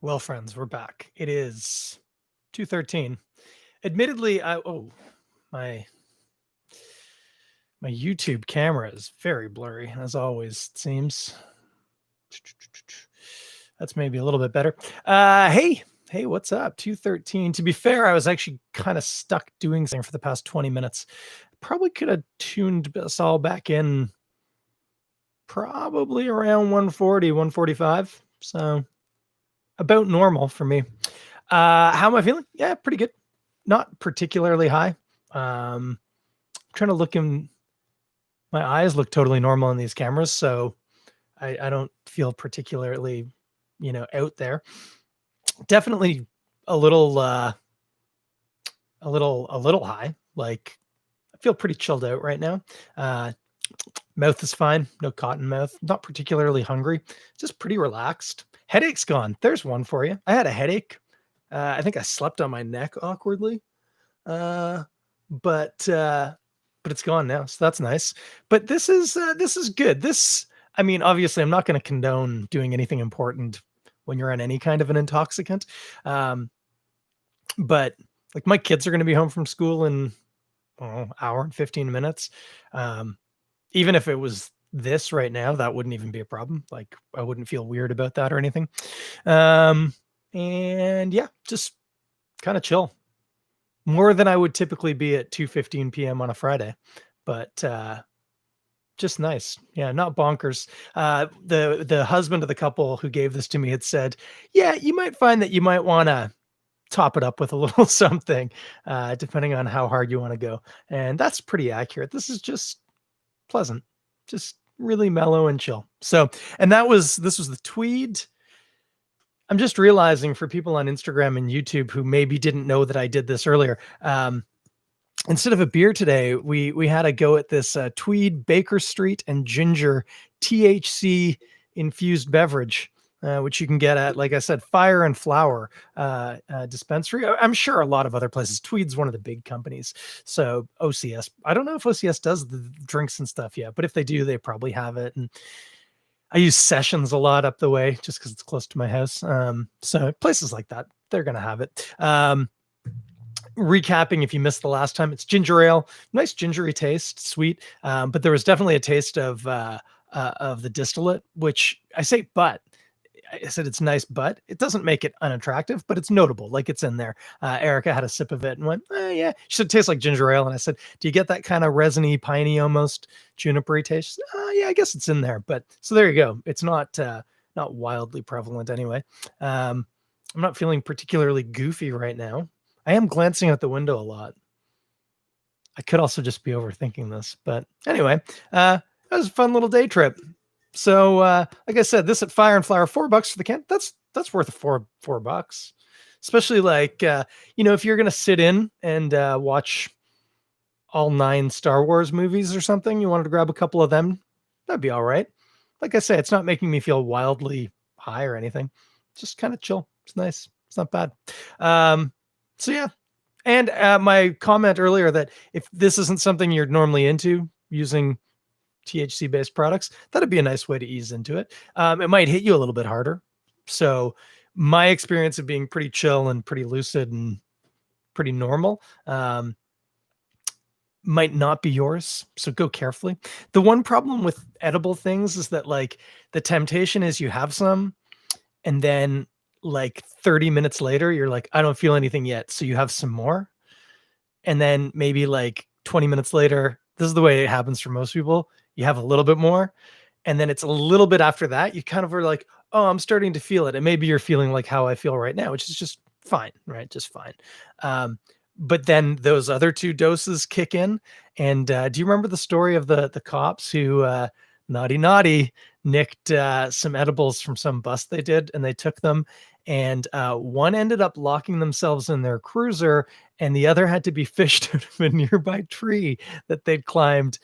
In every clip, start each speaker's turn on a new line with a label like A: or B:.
A: Well, friends, we're back. It is 2:13. Admittedly, my my YouTube camera is very blurry, as always, it seems. That's maybe a little bit better. Hey, what's up? 2:13. To be fair, I was actually kind of stuck doing something for the past 20 minutes. Probably could have tuned us all back in probably around 140, 145. So about normal for me. How am I feeling? Yeah, pretty good. Not particularly high. Trying to look in my eyes look totally normal in these cameras, so I don't feel particularly, out there. Definitely a little a little high. Like I feel pretty chilled out right now. Uh Mouth is fine, no cotton mouth. Not particularly hungry, just pretty relaxed. Headache's gone. There's one for you. I had a headache. I think I slept on my neck awkwardly. Uh, but but it's gone now, so that's nice. But this is good. I mean, obviously, I'm not going to condone doing anything important when you're on any kind of an intoxicant. Um, but like my kids are going to be home from school in hour and 15 minutes. Um, Even if it was this right now, that wouldn't even be a problem. Like I wouldn't feel weird about that or anything. Um, and yeah, just kind of chill. More than I would typically be at 2:15 PM on a Friday, but, just nice. Yeah, not bonkers. The husband of the couple who gave this to me had said, "Yeah, you might find that you might wanna top it up with a little something, depending on how hard you wanna go," and that's pretty accurate. This is just pleasant, just really mellow and chill. So and this was the Tweed. I'm just realizing for people on Instagram and YouTube who maybe didn't know that I did this earlier, instead of a beer today, we had a go at this Tweed Bakerstreet and Ginger THC infused beverage, which you can get at, like I said, Fire and Flower dispensary. I'm sure a lot of other places. Tweed's one of the big companies, so OCS. I don't know if OCS does the drinks and stuff yet, but if they do, they probably have it. And I use Sessions a lot up the way just because it's close to my house. So places like that, they're gonna have it. Recapping, if you missed the last time, it's ginger ale, nice gingery taste, sweet, but there was definitely a taste of the distillate, which I say but I said it's nice, but it doesn't make it unattractive, but it's notable, like it's in there. Erica had a sip of it and went, yeah, she said it tastes like ginger ale. And I said, do you get that kind of resiny, piney, almost junipery taste? Yeah, I guess it's in there. But so there you go. It's not wildly prevalent anyway. I'm not feeling particularly goofy right now. I am glancing out the window a lot. I could also just be overthinking this, but anyway, that was a fun little day trip. So, like I said, this at Fire and Flower, $4 for the can. That's worth a $4, especially like if you're gonna sit in and watch all 9 Star Wars movies or something, you wanted to grab a couple of them, that'd be all right. Like I say, it's not making me feel wildly high or anything. It's just kind of chill. It's nice. It's not bad. So yeah, and my comment earlier that if this isn't something you're normally into, using THC based products, that'd be a nice way to ease into it. It might hit you a little bit harder. So my experience of being pretty chill and pretty lucid and pretty normal might not be yours. So go carefully. The one problem with edible things is that like the temptation is you have some and then like 30 minutes later, you're like, I don't feel anything yet. So you have some more. And then maybe like 20 minutes later, this is the way it happens for most people. You have a little bit more. And then it's a little bit after that, you kind of are like, oh, I'm starting to feel it. And maybe you're feeling like how I feel right now, which is just fine, right? Just fine. But then those other 2 doses kick in. And do you remember the story of the cops who naughty nicked some edibles from some bust they did, and they took them, and one ended up locking themselves in their cruiser, and the other had to be fished out of a nearby tree that they'd climbed,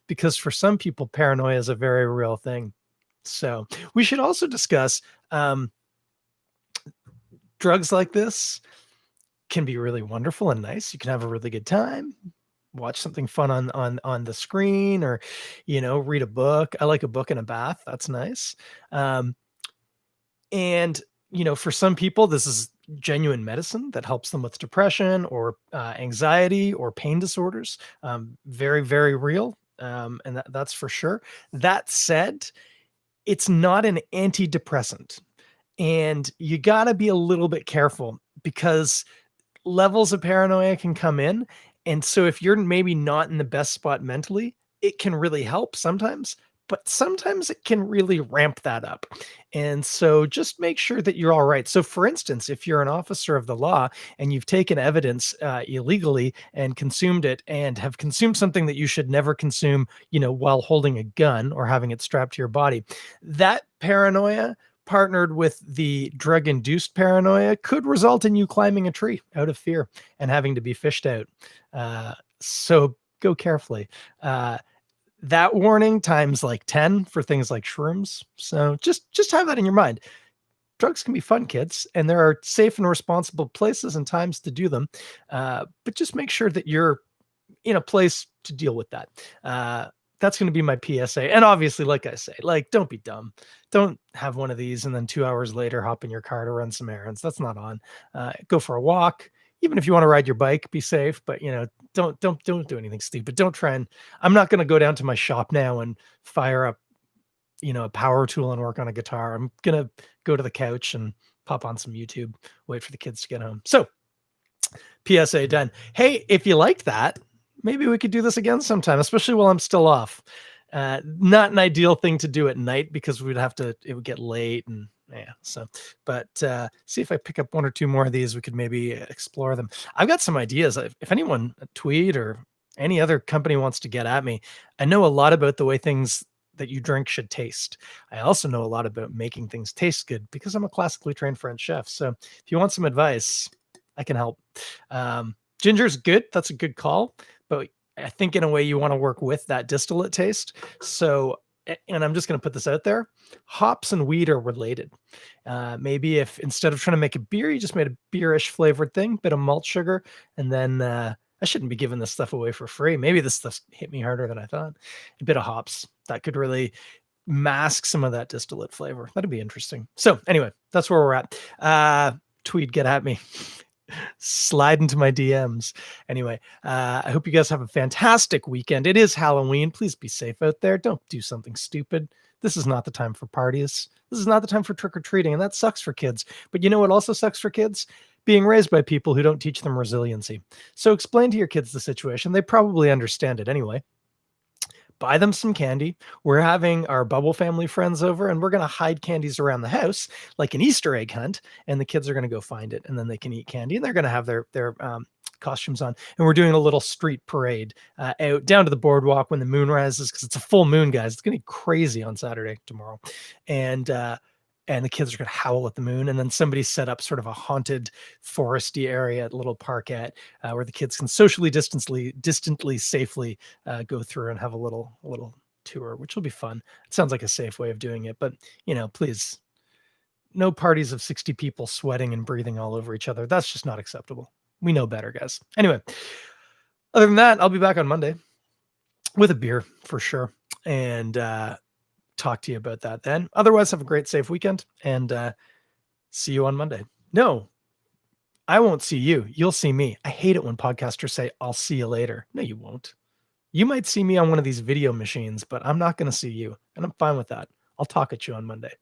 A: because for some people, paranoia is a very real thing. So we should also discuss drugs like this can be really wonderful and nice. You can have a really good time, watch something fun on the screen, or read a book. I like a book in a bath. That's nice. And for some people, this is genuine medicine that helps them with depression or anxiety or pain disorders. Very, very real. And that's for sure. That said, it's not an antidepressant. And you got to be a little bit careful because levels of paranoia can come in. And so if you're maybe not in the best spot mentally, it can really help sometimes, but sometimes it can really ramp that up. And so just make sure that you're all right. So for instance, if you're an officer of the law and you've taken evidence illegally and consumed it and have consumed something that you should never consume, while holding a gun or having it strapped to your body, that paranoia partnered with the drug induced paranoia could result in you climbing a tree out of fear and having to be fished out. So go carefully. That warning times like 10 for things like shrooms. So just have that in your mind. Drugs can be fun, kids, and there are safe and responsible places and times to do them. But just make sure that you're in a place to deal with that. That's going to be my PSA. And obviously, like I say, don't be dumb. Don't have one of these and then 2 hours later hop in your car to run some errands. That's not on. Go for a walk. Even if you want to ride your bike, be safe, but don't do anything stupid. Don't try and I'm not going to go down to my shop now and fire up, a power tool and work on a guitar. I'm going to go to the couch and pop on some YouTube, wait for the kids to get home. So PSA done. Hey, if you liked that, maybe we could do this again sometime, especially while I'm still off. Not an ideal thing to do at night because it would get late and but see if I pick up one or two more of these, we could maybe explore them. I've got some ideas. If anyone at Tweed or any other company wants to get at me, I know a lot about the way things that you drink should taste. I also know a lot about making things taste good because I'm a classically trained French chef. So if you want some advice, I can help. Ginger's good. That's a good call. But I think in a way you want to work with that distillate taste. So, and I'm just going to put this out there, hops and wheat are related. Maybe if instead of trying to make a beer, you just made a beerish flavored thing, bit of malt sugar, and then I shouldn't be giving this stuff away for free. Maybe this stuff hit me harder than I thought. A bit of hops that could really mask some of that distillate flavor. That'd be interesting. So anyway, that's where we're at. Tweed, get at me. Slide into my DMs. Anyway, I hope you guys have a fantastic weekend. It is Halloween. Please be safe out there. Don't do something stupid. This is not the time for parties. This is not the time for trick-or-treating, and that sucks for kids. But you know what also sucks for kids? Being raised by people who don't teach them resiliency. So explain to your kids the situation. They probably understand it anyway. Buy them some candy. We're having our Bubble family friends over, and we're going to hide candies around the house like an Easter egg hunt. And the kids are going to go find it, and then they can eat candy, and they're going to have their costumes on. And we're doing a little street parade out down to the boardwalk when the moon rises because it's a full moon, guys. It's going to be crazy on Saturday tomorrow, and the kids are going to howl at the moon. And then somebody set up sort of a haunted foresty area at Little Parkette where the kids can socially distantly, safely go through and have a little tour, which will be fun. It sounds like a safe way of doing it, but please, no parties of 60 people sweating and breathing all over each other. That's just not acceptable. We know better, guys. Anyway, other than that, I'll be back on Monday with a beer for sure. And, talk to you about that then. Otherwise, have a great, safe weekend and see you on Monday. No, I won't see you. You'll see me. I hate it when podcasters say, I'll see you later. No, you won't. You might see me on one of these video machines, but I'm not going to see you. And I'm fine with that. I'll talk at you on Monday.